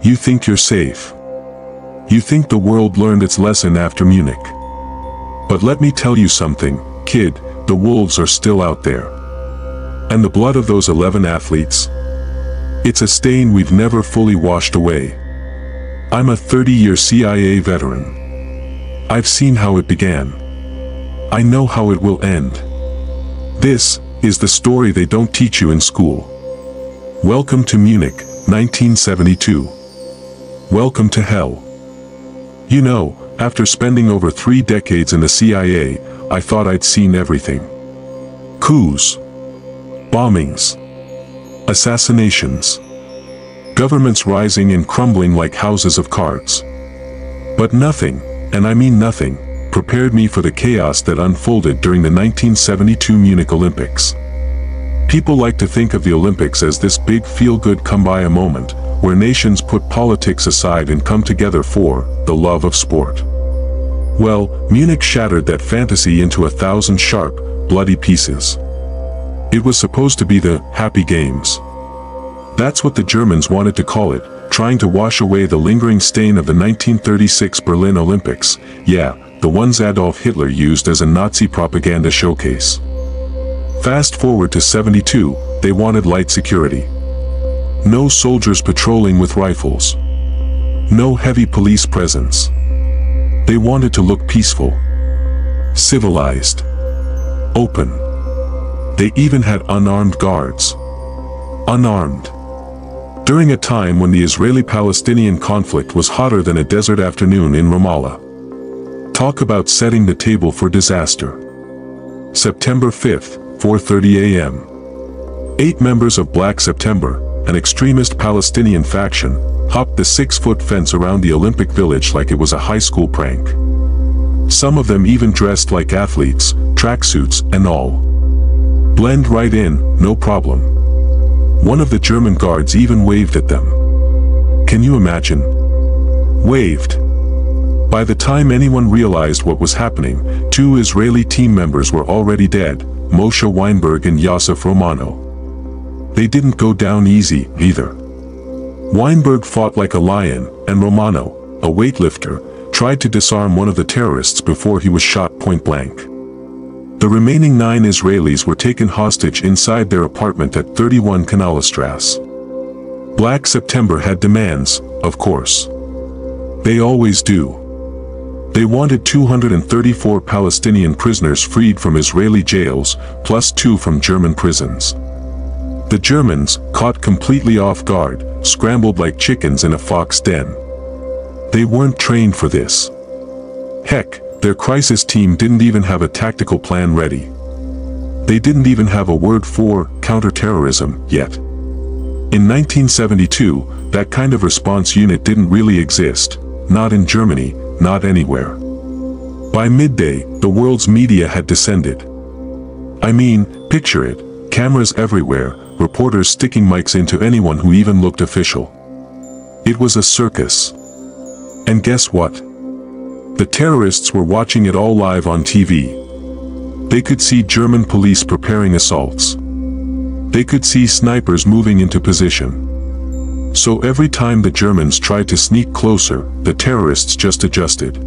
You think you're safe. You think the world learned its lesson after Munich. But let me tell you something, kid, the wolves are still out there. And the blood of those 11 athletes? It's a stain we've never fully washed away. I'm a 30-year CIA veteran. I've seen how it began. I know how it will end. This is the story they don't teach you in school. Welcome to Munich, 1972. Welcome to hell. You know, after spending over 3 decades in the CIA, I thought I'd seen everything. Coups, bombings, assassinations, governments rising and crumbling like houses of cards. But nothing, and I mean nothing, prepared me for the chaos that unfolded during the 1972 Munich Olympics. People like to think of the Olympics as this big feel-good come-by a moment, where nations put politics aside and come together for the love of sport. Well, Munich shattered that fantasy into 1,000 sharp, bloody pieces. It was supposed to be the Happy Games. That's what the Germans wanted to call it, trying to wash away the lingering stain of the 1936 Berlin Olympics, yeah, the ones Adolf Hitler used as a Nazi propaganda showcase. Fast forward to 72, they wanted light security. No soldiers patrolling with rifles. No heavy police presence. They wanted to look peaceful, civilized, open. They even had unarmed guards. Unarmed. During a time when the Israeli-Palestinian conflict was hotter than a desert afternoon in Ramallah. Talk about setting the table for disaster. September 5th, 4:30 a.m. 8 members of Black September, an extremist Palestinian faction, hopped the 6-foot fence around the Olympic Village like it was a high school prank. Some of them even dressed like athletes, tracksuits and all. Blend right in, no problem. One of the German guards even waved at them. Can you imagine? Waved. By the time anyone realized what was happening, 2 Israeli team members were already dead, Moshe Weinberg and Yosef Romano. They didn't go down easy, either. Weinberg fought like a lion, and Romano, a weightlifter, tried to disarm one of the terrorists before he was shot point-blank. The remaining 9 Israelis were taken hostage inside their apartment at 31 Kanalstrasse. Black September had demands, of course. They always do. They wanted 234 Palestinian prisoners freed from Israeli jails, plus 2 from German prisons. The Germans, caught completely off guard, scrambled like chickens in a fox den. They weren't trained for this. Heck, their crisis team didn't even have a tactical plan ready. They didn't even have a word for counterterrorism yet. In 1972, that kind of response unit didn't really exist, not in Germany, not anywhere. By midday, the world's media had descended. I mean, picture it, cameras everywhere, reporters sticking mics into anyone who even looked official. It was a circus. And guess what? The terrorists were watching it all live on TV. They could see German police preparing assaults. They could see snipers moving into position. So every time the Germans tried to sneak closer, the terrorists just adjusted.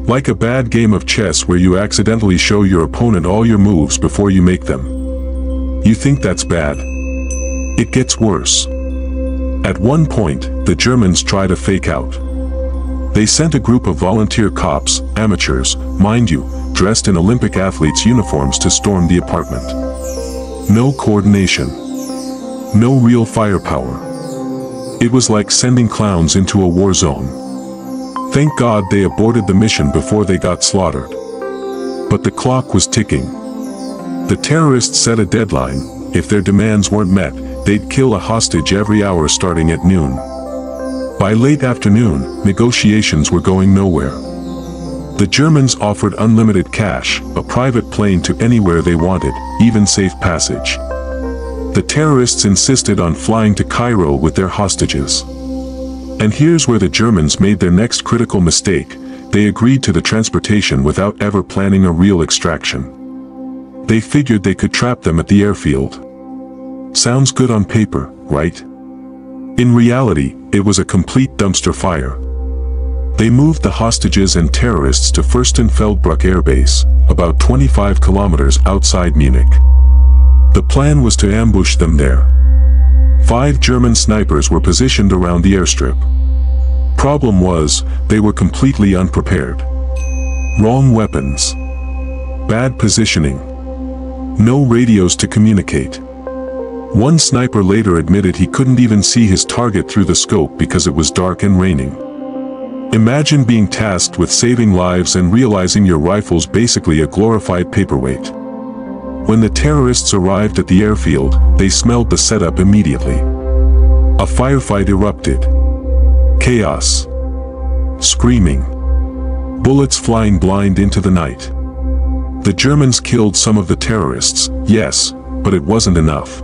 Like a bad game of chess where you accidentally show your opponent all your moves before you make them. You think that's bad? It gets worse. At one point, the Germans tried a fake out. They sent a group of volunteer cops, amateurs, mind you, dressed in Olympic athletes' uniforms to storm the apartment. No coordination. No real firepower. It was like sending clowns into a war zone. Thank God they aborted the mission before they got slaughtered. But the clock was ticking. The terrorists set a deadline. If their demands weren't met, they'd kill a hostage every hour starting at noon. By late afternoon, negotiations were going nowhere. The Germans offered unlimited cash, a private plane to anywhere they wanted, even safe passage. The terrorists insisted on flying to Cairo with their hostages. And here's where the Germans made their next critical mistake. They agreed to the transportation without ever planning a real extraction. They figured they could trap them at the airfield. Sounds good on paper, right? In reality, it was a complete dumpster fire. They moved the hostages and terrorists to Fürstenfeldbruck Air Base, about 25 kilometers outside Munich. The plan was to ambush them there. 5 German snipers were positioned around the airstrip. Problem was, they were completely unprepared. Wrong weapons. Bad positioning. No radios to communicate. One sniper later admitted he couldn't even see his target through the scope because it was dark and raining. Imagine being tasked with saving lives and realizing your rifle's basically a glorified paperweight. When the terrorists arrived at the airfield, they smelled the setup immediately. A firefight erupted. Chaos. Screaming. Bullets flying blind into the night. The Germans killed some of the terrorists, yes, but it wasn't enough.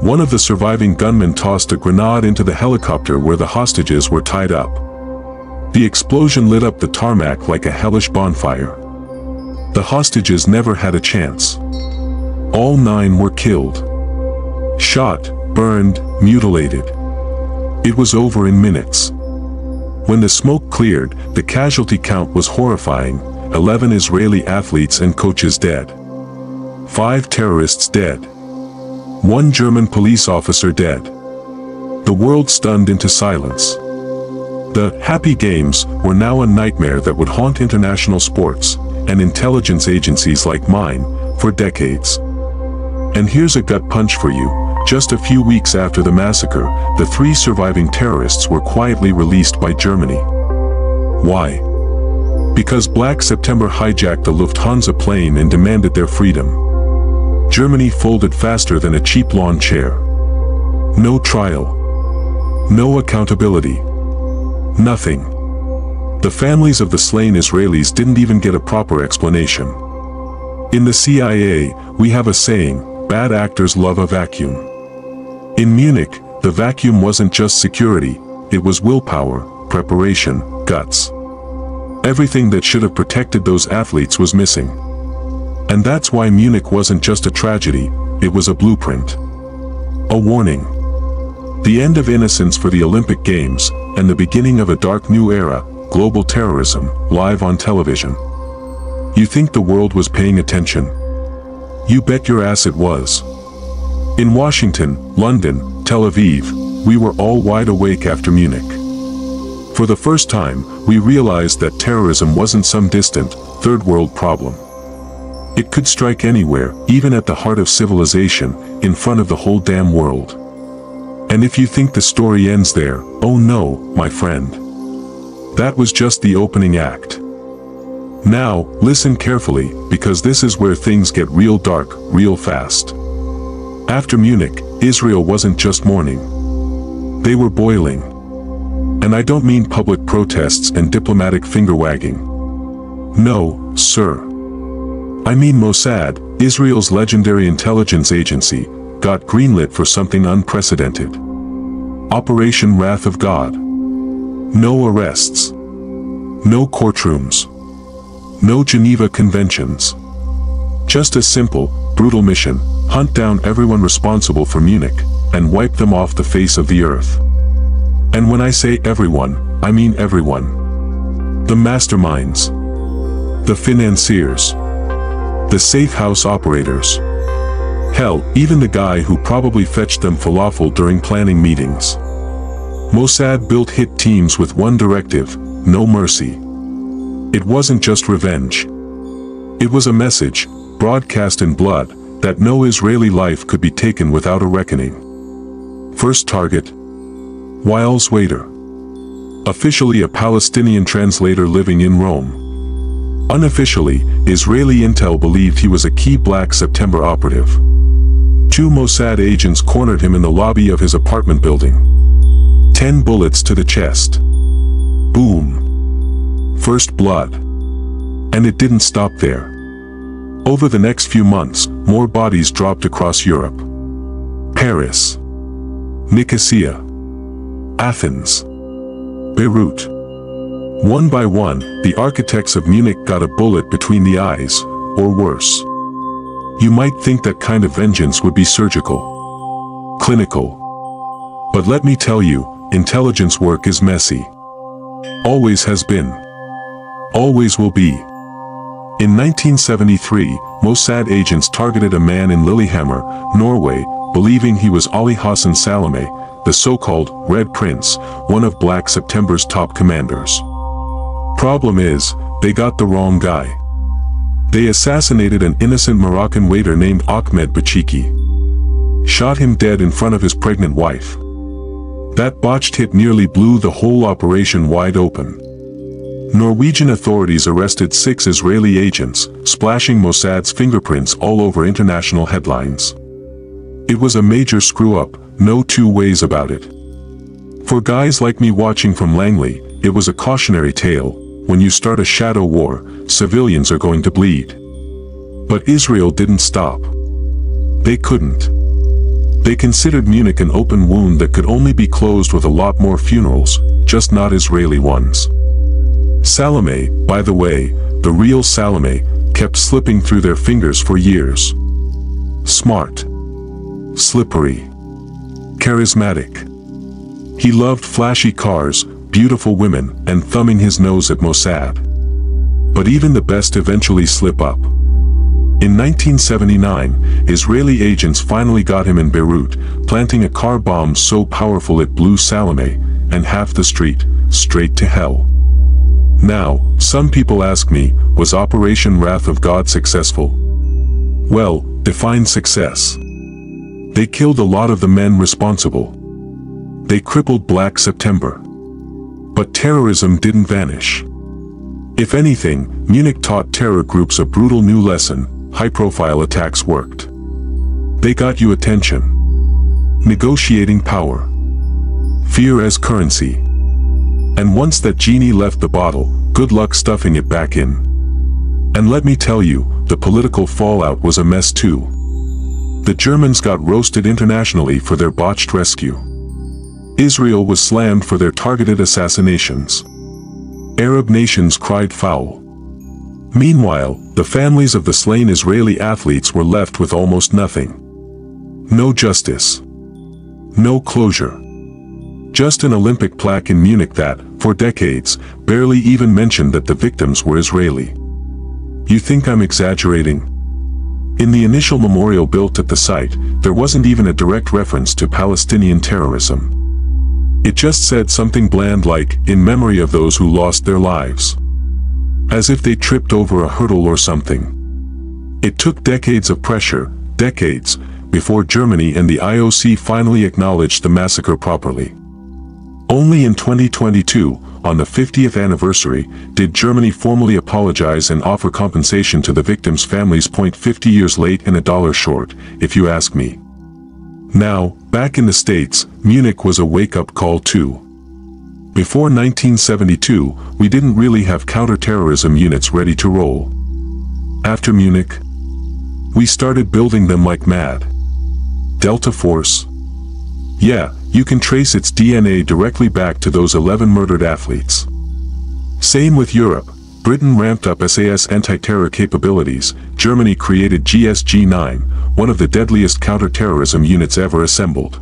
One of the surviving gunmen tossed a grenade into the helicopter where the hostages were tied up. The explosion lit up the tarmac like a hellish bonfire. The hostages never had a chance. All 9 were killed. Shot, burned, mutilated. It was over in minutes. When the smoke cleared, the casualty count was horrifying: 11 Israeli athletes and coaches dead. 5 terrorists dead. 1 German police officer dead. The world stunned into silence. The happy games were now a nightmare that would haunt international sports and intelligence agencies like mine for decades. And here's a gut punch for you. Just a few weeks after the massacre, the 3 surviving terrorists were quietly released by Germany. Why? Because Black September hijacked a Lufthansa plane and demanded their freedom. Germany folded faster than a cheap lawn chair. No trial. No accountability. Nothing. The families of the slain Israelis didn't even get a proper explanation. In the CIA, we have a saying, bad actors love a vacuum. In Munich, the vacuum wasn't just security, it was willpower, preparation, guts. Everything that should have protected those athletes was missing. And that's why Munich wasn't just a tragedy, it was a blueprint. A warning. The end of innocence for the Olympic Games, and the beginning of a dark new era, global terrorism, live on television. You think the world was paying attention? You bet your ass it was. In Washington, London, Tel Aviv, we were all wide awake after Munich. For the first time, we realized that terrorism wasn't some distant, third world problem. It could strike anywhere, even at the heart of civilization, in front of the whole damn world. And if you think the story ends there, oh no, my friend. That was just the opening act. Now, listen carefully, because this is where things get real dark, real fast. After Munich, Israel wasn't just mourning. They were boiling. And I don't mean public protests and diplomatic finger-wagging. No, sir. I mean Mossad, Israel's legendary intelligence agency, got greenlit for something unprecedented. Operation Wrath of God. No arrests. No courtrooms. No Geneva Conventions. Just a simple, brutal mission: hunt down everyone responsible for Munich, and wipe them off the face of the earth. And when I say everyone, I mean everyone. The masterminds. The financiers. The safe house operators. Hell, even the guy who probably fetched them falafel during planning meetings. Mossad built hit teams with one directive: no mercy. It wasn't just revenge. It was a message, broadcast in blood, that no Israeli life could be taken without a reckoning. First target: Wiles Wader. Officially a Palestinian translator living in Rome. Unofficially, Israeli intel believed he was a key Black September operative. 2 Mossad agents cornered him in the lobby of his apartment building. 10 bullets to the chest. Boom. First blood. And it didn't stop there. Over the next few months, more bodies dropped across Europe. Paris. Nicosia. Athens. Beirut. One by one, the architects of Munich got a bullet between the eyes, or worse. You might think that kind of vengeance would be surgical, clinical. But let me tell you, intelligence work is messy. Always has been. Always will be. In 1973, Mossad agents targeted a man in Lillehammer, Norway, believing he was Ali Hassan Salameh, the so-called Red Prince, one of Black September's top commanders. Problem is, they got the wrong guy. They assassinated an innocent Moroccan waiter named Ahmed Bachiki. Shot him dead in front of his pregnant wife. That botched hit nearly blew the whole operation wide open. Norwegian authorities arrested 6 Israeli agents, splashing Mossad's fingerprints all over international headlines. It was a major screw-up, no two ways about it. For guys like me watching from Langley, it was a cautionary tale. When you start a shadow war, civilians are going to bleed. But Israel didn't stop. They couldn't. They considered Munich an open wound that could only be closed with a lot more funerals, just not Israeli ones. Salameh, by the way, the real Salameh, kept slipping through their fingers for years. Smart. Slippery. Charismatic. He loved flashy cars, beautiful women, and thumbing his nose at Mossad. But even the best eventually slip up. In 1979, Israeli agents finally got him in Beirut, planting a car bomb so powerful it blew Salameh, and half the street, straight to hell. Now, some people ask me, was Operation Wrath of God successful? Well, define success. They killed a lot of the men responsible. They crippled Black September. But terrorism didn't vanish. If anything, Munich taught terror groups a brutal new lesson: high-profile attacks worked. They got you attention. Negotiating power. Fear as currency. And once that genie left the bottle, good luck stuffing it back in. And let me tell you, the political fallout was a mess too. The Germans got roasted internationally for their botched rescue. Israel was slammed for their targeted assassinations. Arab nations cried foul. Meanwhile, the families of the slain Israeli athletes were left with almost nothing. No justice. No closure. Just an Olympic plaque in Munich that, for decades, barely even mentioned that the victims were Israeli. You think I'm exaggerating? In the initial memorial built at the site, there wasn't even a direct reference to Palestinian terrorism. It just said something bland like, in memory of those who lost their lives. As if they tripped over a hurdle or something. It took decades of pressure, decades, before Germany and the IOC finally acknowledged the massacre properly. Only in 2022, on the 50th anniversary, did Germany formally apologize and offer compensation to the victims' families. 50 years late and $1 short, if you ask me. Now, back in the States, Munich was a wake-up call too. Before 1972, we didn't really have counter-terrorism units ready to roll. After Munich, we started building them like mad. Delta Force. Yeah, you can trace its DNA directly back to those 11 murdered athletes. Same with Europe. Britain ramped up SAS anti-terror capabilities. Germany created GSG-9, one of the deadliest counter-terrorism units ever assembled.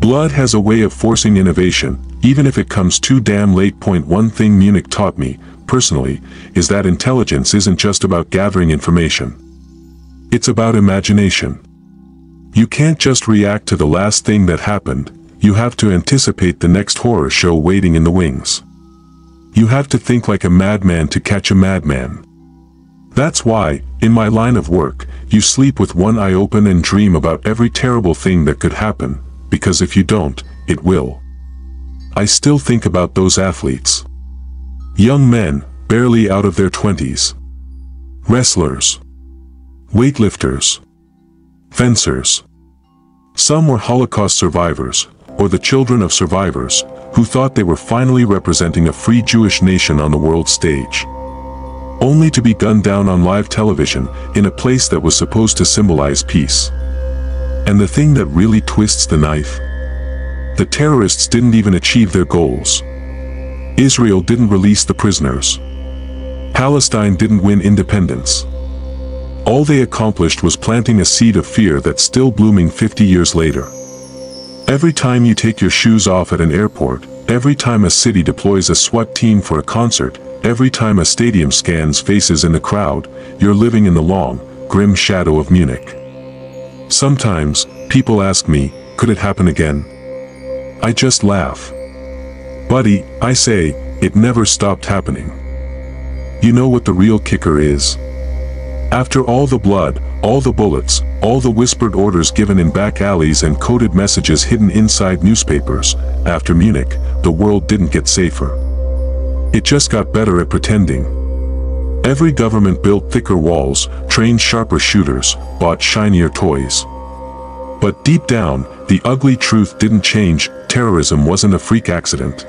Blood has a way of forcing innovation, even if it comes too damn late. One thing Munich taught me, personally, is that intelligence isn't just about gathering information. It's about imagination. You can't just react to the last thing that happened, you have to anticipate the next horror show waiting in the wings. You have to think like a madman to catch a madman. That's why, in my line of work, you sleep with one eye open and dream about every terrible thing that could happen, because if you don't, it will. I still think about those athletes. Young men, barely out of their 20s. Wrestlers. Weightlifters. Fencers. Some were Holocaust survivors, or the children of survivors, who thought they were finally representing a free Jewish nation on the world stage. Only to be gunned down on live television, in a place that was supposed to symbolize peace. And the thing that really twists the knife? The terrorists didn't even achieve their goals. Israel didn't release the prisoners. Palestine didn't win independence. All they accomplished was planting a seed of fear that's still blooming 50 years later. Every time you take your shoes off at an airport, every time a city deploys a SWAT team for a concert, every time a stadium scans faces in the crowd, you're living in the long, grim shadow of Munich. Sometimes, people ask me, could it happen again? I just laugh. Buddy, I say, it never stopped happening. You know what the real kicker is? After all the blood, all the bullets, all the whispered orders given in back alleys and coded messages hidden inside newspapers, after Munich, the world didn't get safer. It just got better at pretending. Every government built thicker walls, trained sharper shooters, bought shinier toys. But deep down, the ugly truth didn't change. Terrorism wasn't a freak accident.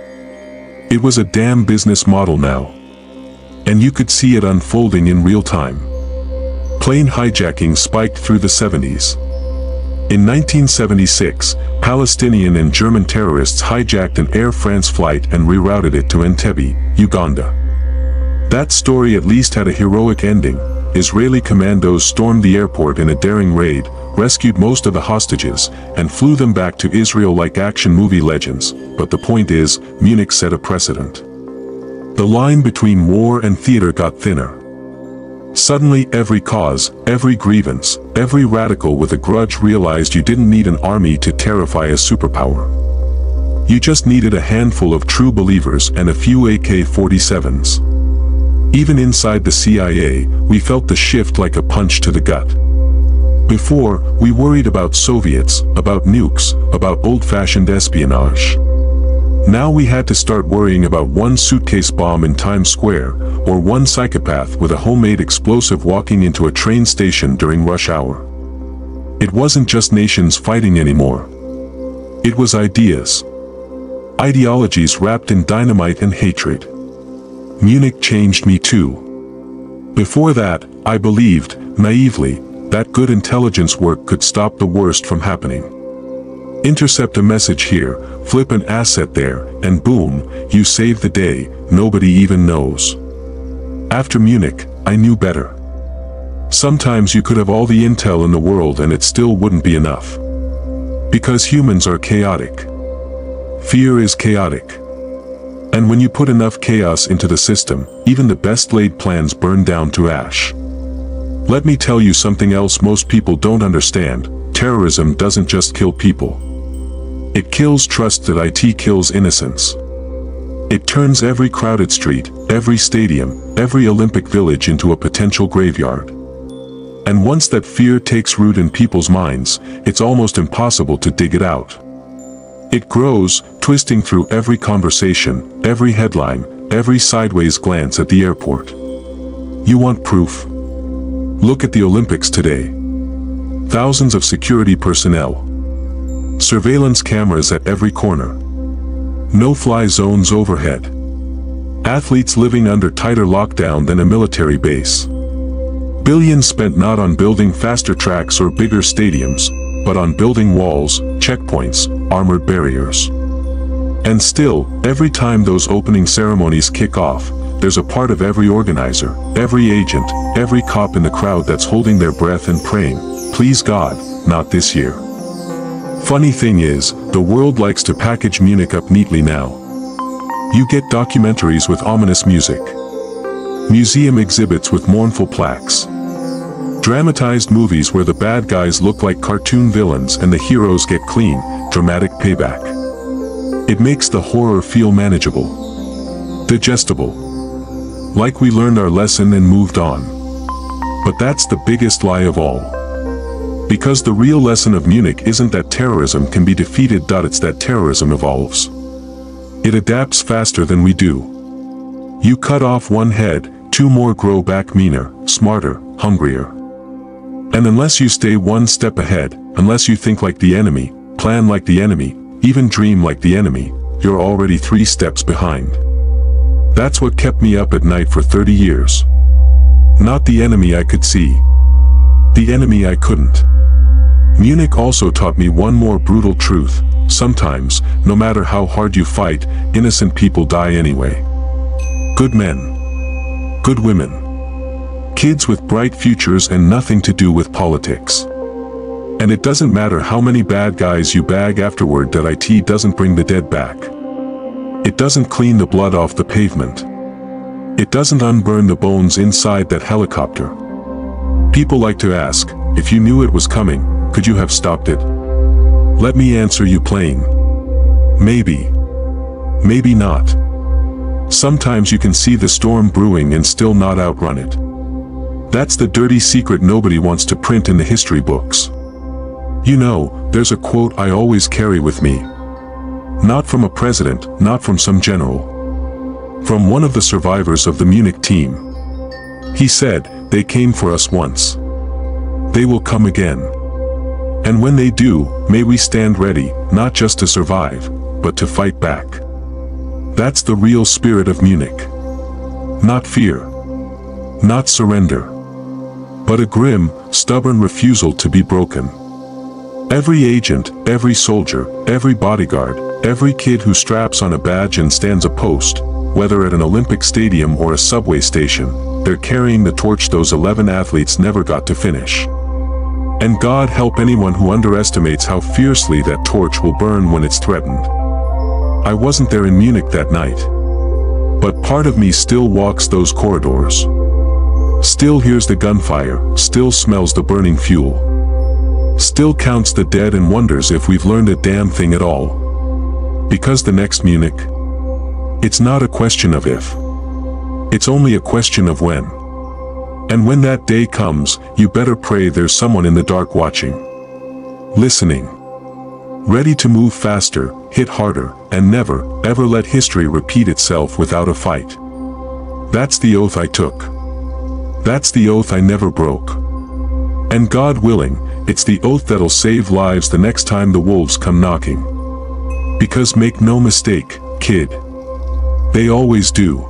It was a damn business model now. And you could see it unfolding in real time. Plane hijacking spiked through the 70s. In 1976, Palestinian and German terrorists hijacked an Air France flight and rerouted it to Entebbe, Uganda. That story at least had a heroic ending. Israeli commandos stormed the airport in a daring raid, rescued most of the hostages, and flew them back to Israel like action movie legends. But the point is, Munich set a precedent. The line between war and theater got thinner. Suddenly every cause, every grievance, every radical with a grudge realized you didn't need an army to terrify a superpower. You just needed a handful of true believers and a few AK-47s. Even inside the CIA, we felt the shift like a punch to the gut. Before, we worried about Soviets, about nukes, about old-fashioned espionage. Now we had to start worrying about one suitcase bomb in Times Square, or one psychopath with a homemade explosive walking into a train station during rush hour. It wasn't just nations fighting anymore. It was ideas. Ideologies wrapped in dynamite and hatred. Munich changed me too. Before that, I believed, naively, that good intelligence work could stop the worst from happening. Intercept a message here, flip an asset there, and boom, you save the day, nobody even knows. After Munich, I knew better. Sometimes you could have all the intel in the world and it still wouldn't be enough. Because humans are chaotic. Fear is chaotic. And when you put enough chaos into the system, even the best laid plans burn down to ash. Let me tell you something else most people don't understand. Terrorism doesn't just kill people. It kills trust that IT kills innocence. It turns every crowded street, every stadium, every Olympic village into a potential graveyard. And once that fear takes root in people's minds, it's almost impossible to dig it out. It grows, twisting through every conversation, every headline, every sideways glance at the airport. You want proof? Look at the Olympics today. Thousands of security personnel. Surveillance cameras at every corner. No-fly zones overhead. Athletes living under tighter lockdown than a military base. Billions spent not on building faster tracks or bigger stadiums, but on building walls, checkpoints, armored barriers. And still, every time those opening ceremonies kick off, there's a part of every organizer, every agent, every cop in the crowd that's holding their breath and praying, please God, not this year. Funny thing is, the world likes to package Munich up neatly now. You get documentaries with ominous music. Museum exhibits with mournful plaques. Dramatized movies where the bad guys look like cartoon villains and the heroes get clean, dramatic payback. It makes the horror feel manageable. Digestible. Like we learned our lesson and moved on. But that's the biggest lie of all. Because the real lesson of Munich isn't that terrorism can be defeated. It's that terrorism evolves. It adapts faster than we do. You cut off one head, two more grow back meaner, smarter, hungrier. And unless you stay one step ahead, unless you think like the enemy, plan like the enemy, even dream like the enemy, you're already 3 steps behind. That's what kept me up at night for 30 years. Not the enemy I could see. The enemy I couldn't. Munich also taught me one more brutal truth. Sometimes, no matter how hard you fight, innocent people die anyway. Good men. Good women. Kids with bright futures and nothing to do with politics. And it doesn't matter how many bad guys you bag afterward, that it doesn't bring the dead back. It doesn't clean the blood off the pavement. It doesn't unburn the bones inside that helicopter. People like to ask, if you knew it was coming, could you have stopped it? Let me answer you plain. Maybe. Maybe not. Sometimes you can see the storm brewing and still not outrun it. That's the dirty secret nobody wants to print in the history books. You know, there's a quote I always carry with me. Not from a president, not from some general. From one of the survivors of the Munich team. He said, "They came for us once. They will come again. And when they do, may we stand ready, not just to survive, but to fight back." That's the real spirit of Munich. Not fear. Not surrender. But a grim, stubborn refusal to be broken. Every agent, every soldier, every bodyguard, every kid who straps on a badge and stands a post, whether at an Olympic stadium or a subway station, they're carrying the torch those 11 athletes never got to finish. And God help anyone who underestimates how fiercely that torch will burn when it's threatened. I wasn't there in Munich that night. But part of me still walks those corridors. Still hears the gunfire, still smells the burning fuel. Still counts the dead and wonders if we've learned a damn thing at all. Because the next Munich, it's not a question of if. It's only a question of when. And when that day comes, you better pray there's someone in the dark watching. Listening. Ready to move faster, hit harder, and never, ever let history repeat itself without a fight. That's the oath I took. That's the oath I never broke. And God willing, it's the oath that'll save lives the next time the wolves come knocking. Because make no mistake, kid. They always do.